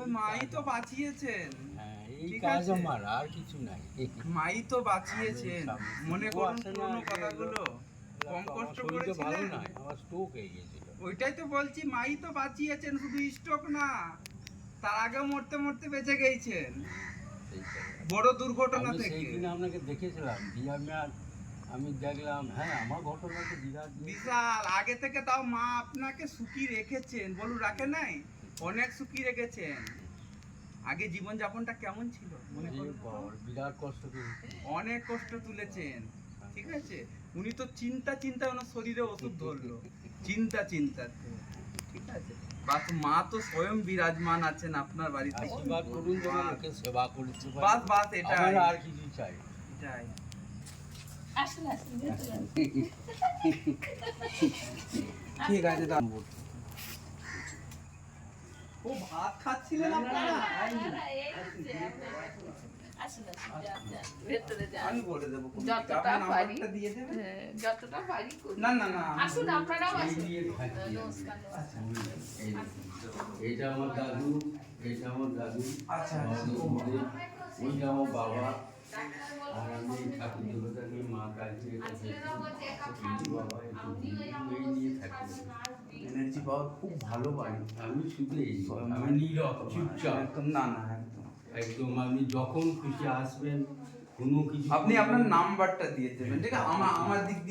তবে মাই তো বাঁচিয়েছেন। হ্যাঁ, এই ঠিক কাজ আছে। আমার, আর কিছু নাই। মাই তো বাঁচিয়েছেন। মনে করুন পুরোনো কথাগুলো কম আমার কষ্ট শরীরটা ভালো করেছিলেন। নাই, আমার স্ট্রোক হয়ে গিয়েছিল। ওইটাই তো বলছি, মাই তো বাঁচিয়েছেন, শুধু স্ট্রোক না, তার আগে মরতে মরতে বেঁচে গেছেন সেইটাই। বড় দুর্ঘটনা আমি সেই থেকে। দিনে আপনাকে দেখেছিলাম আমি দেখলাম, হ্যাঁ আমার ঘটনা তো বিরাট। বিশাল আগে থেকে, তাও মা আপনাকে সুখী রেখেছেন, বলুন রাখে নাই? অনেক সুখী রেখেছেন। আগে জীবন যাপনটা কেমন ছিল মনে করুন তো? বিরাট কষ্ট পেয়েছি। অনেক কষ্ট তুলেছেন, ঠিক আছে। উনি তো চিন্তা ওনার শরীরে ওষুধ ধরলো, চিন্তাতে, ঠিক আছে। বাস মা তো স্বয়ং বিরাজমান আছেন আপনার বাড়িতে। আশীর্বাদ করুন যেন লোকে সেবা করতে পারে। বাস এটা আমার আর কিছু চাই না। এটাই। ঠিক আছে দাদা। ও ভাত খাচ্ছিলেন আপনারা? আমি বলে দেবো, যতটা পারি দিয়ে দেবেন। যতটা পারি করি। না আসুন আপনারাও এই আসুন। নিয়ে থাকি আমি। নমস্কার, নমস্কার। এই দেখুন, এইটা আমার দাদু, এইটা আমার দাদু, আচ্ছা, আমাদের মধ্যে, ওইটা আমার বাবা, আর আমি এই ঠাকুর দেবতাকে মা কালকে বাবা এই নিয়ে থাকি। এনার্জি পাওয়ার খুব ভালো বাড়ি। আমি শুধু এই আমি নীরব চুপচাপ একদম একদম। একদম। আপনি যখন খুশি আসবেন, কোনো কিছু আপনি আপনার নাম্বারটা দিয়ে দেবেন, ঠিক আছে। আমার দিক দিয়ে